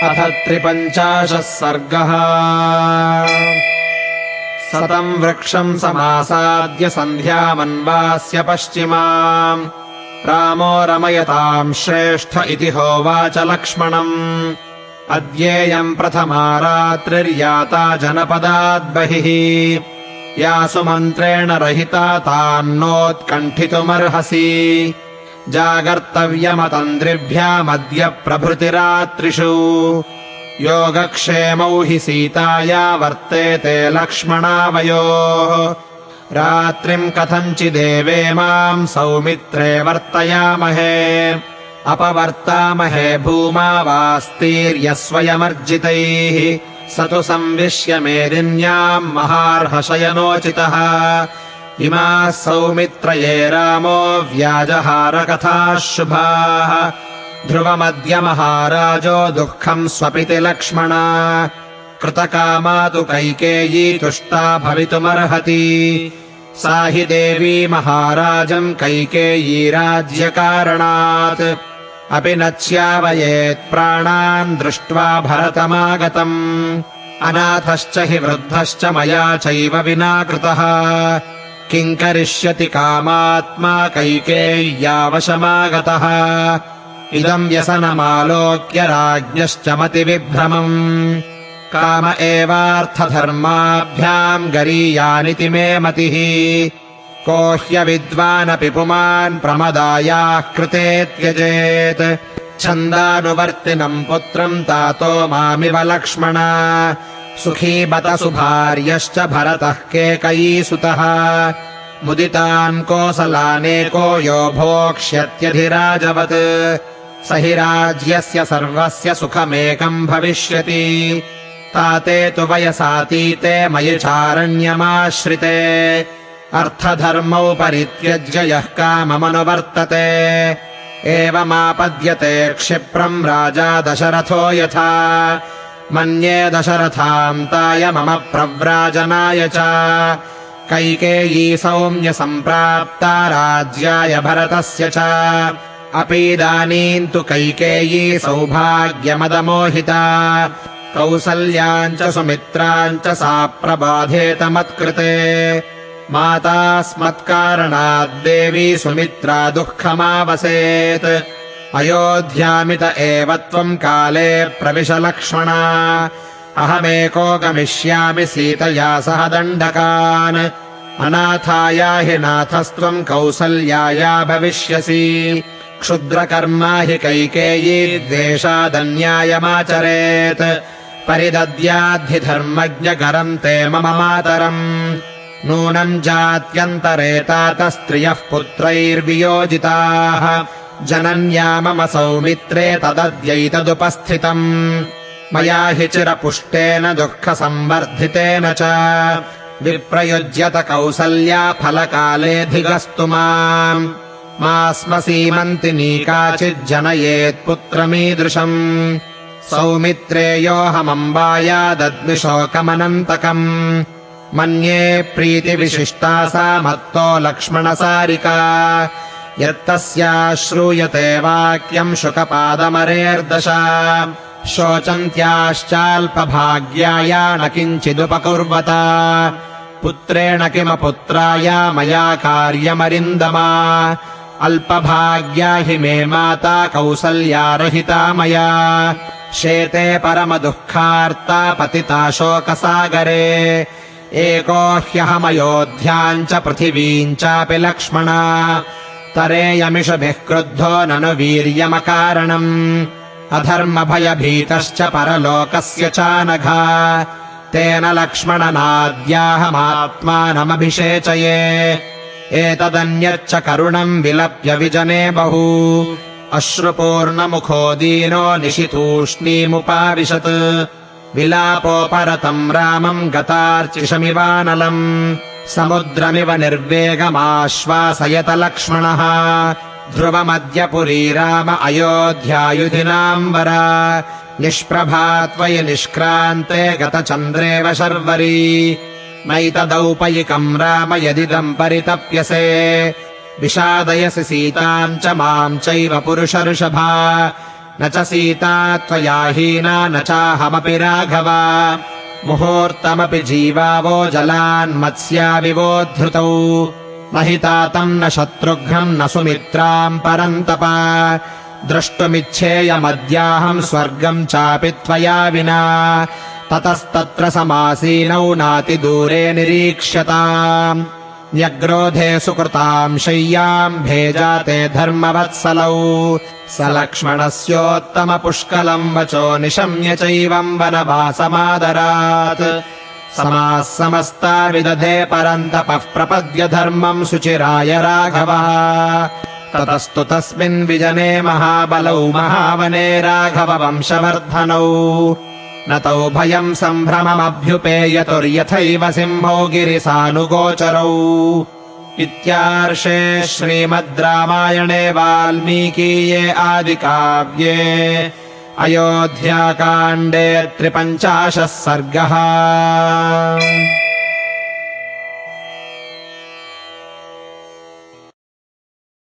अथ 53 सर्गः। सतम् वृक्षम् समासाद्य सन्ध्यामन्वास्य पश्चिमाम् रामो रमयताम् श्रेष्ठ इति होवाच लक्ष्मणम्। अद्येयम् प्रथमा रात्रिर्याता जनपदाद्बहिः या सुमन्त्रेण रहिता तान्नोत्कण्ठितुमर्हसि। जागर्तव्यमतन्द्रिभ्यामद्य प्रभृतिरात्रिषु योगक्षेमौ हि सीताया वर्तेते लक्ष्मणावयोः। रात्रिम् कथञ्चिदेवेमाम् सौमित्रे वर्तयामहे अपवर्तामहे भूमावास्तीर्यस्वयमर्जितैः। स तु संविश्य मेदिन्याम् महार्हशयनोचितः। इमाः सौमित्रये रामो व्याजहारकथाः शुभाः। ध्रुवमद्य महाराजो दुःखम् स्वपिति लक्ष्मणा। कृतकामा तु कैकेयी तुष्टा भवितुमर्हति। सा हि देवी महाराजम् कैकेयी राज्यकारणात् अपि न च्यावयेत् प्राणान् दृष्ट्वा भरतमागतम्। अनाथश्च हि वृद्धश्च मया चैव विना कृतः। किम् करिष्यति कामात्मा कैकेय्यावशमागतः। इदम् व्यसनमालोक्य राज्ञश्च मतिविभ्रमम्। काम एवार्थधर्माभ्याम् गरीयानिति मे मतिः। को ह्यविद्वानपि पुमान् प्रमदायाः कृते त्यजेत्। छन्दानुवर्तिनम् पुत्रम् तातो मामिव लक्ष्मणा। सुखी बत सुभार्यश्च भरतः केकयीसुतः। मुदितान् कोसलानेको यो भोक्ष्यत्यधिराजवत्। स हि राज्यस्य सर्वस्य सुखमेकम् भविष्यति। ताते तु वयसातीते मयि चारण्यमाश्रिते। अर्थधर्मौ परित्यज्य यः काममनुवर्तते। एवमापद्यते क्षिप्रम् राजा दशरथो यथा। मन्ये दशरथान्ताय मम प्रव्राजनाय च। कैकेयी सौम्य सम्प्राप्ता राज्याय भरतस्य च। अपीदानीम् तु कैकेयी सौभाग्यमदमोहिता। कौसल्याम् च सुमित्राम् च सा प्रबाधेत मत्कृते। माता स्मत्कारणाद्देवी सुमित्रा दुःखमावसेत्। अयोध्यामित एव त्वम् काले प्रविश लक्ष्मणा। अहमेको गमिष्यामि सीतया सह दण्डकान्। अनाथाया हि नाथस्त्वम् कौसल्याया भविष्यसि। क्षुद्रकर्मा हि कैकेयी द्वेषादन्यायमाचरेत्। परिदद्याद्धि धर्मज्ञकरम् ते मम मातरम्। नूनम् जात्यन्तरे तातस्त्रियः पुत्रैर्वियोजिताः। जनन्या मम सौमित्रे तदद्यैतदुपस्थितम्। मया हि चिरपुष्टेन दुःखसंवर्धितेन च। विप्रयुज्यत कौसल्या फलकालेऽधिगस्तु माम्। मा स्म सीमन्तिनी काचिज्जनयेत्पुत्रमीदृशम्। सौमित्रेयोऽहमम्बायादद्मिशोकमनन्तकम्। मन्ये प्रीतिविशिष्टा सा मत्तो लक्ष्मणसारिका। यत्तस्या श्रूयते वाक्यम् शुकपादमरेर्दश। शोचन्त्याश्चाल्पभाग्याया न किञ्चिदुपकुर्वत। पुत्रेण किमपुत्राया मया कार्यमरिन्दमा। अल्पभाग्या हि मे माता कौसल्या रहिता मया। शेते परमदुःखार्ता पतिता शोकसागरे। एको ह्यहमयोध्याम् च पृथिवीम् चापि लक्ष्मणा। तरेयमिषभिः क्रुद्धो ननु वीर्यमकारणम्। अधर्मभयभीतश्च परलोकस्य चानघा। तेन लक्ष्मणनाद्याहमात्मानमभिषेचये। एतदन्यच्च करुणम् विलप्य विजने बहु। अश्रुपूर्णमुखो दीनो निशितूष्णीमुपाविशत्। विलापोपरतम् रामम् गतार्चिषमिवानलम्। समुद्रमिव निर्वेगमाश्वासयत लक्ष्मणः। ध्रुवमद्य पुरी राम अयोध्यायुधिनाम्बर। निष्प्रभा त्वयि निष्क्रान्ते गतचन्द्रेव शर्वरी। नैतदौपयिकम् राम यदिदम् परितप्यसे। विषादयसि सीताम् च माम् चैव पुरुषऋषभा। न च सीता त्वया हीना न चाहमपि राघव मुहूर्तमपि जीवावो जलान्मत्स्याविवोद्धृतौ न हि तातम् न शत्रुघ्नम् न सुमित्राम् परन्तप द्रष्टुमिच्छेयमद्याहम् स्वर्गम् चापि त्वया विना ततस्तत्र समासीनौ नातिदूरे निरीक्ष्यताम् न्यग्रोधे सुकृताम् शय्याम् भेजाते धर्मवत्सलौ स लक्ष्मणस्योत्तमपुष्कलम् वचो निशम्य चैवम् वनवासमादरात् समाः समस्ता विदधे परन्तपः प्रपद्य धर्मम् सुचिराय राघवः ततस्तु तस्मिन् विजने महाबलौ महावने राघववंशवर्धनौ न तौ भयम् सम्भ्रममभ्युपेयतुर्यथैव सिंहो गिरिसानुगोचरौ। इत्यार्षे श्रीमद् रामायणे वाल्मीकीये आदिकाव्ये अयोध्याकाण्डे 53 सर्गः।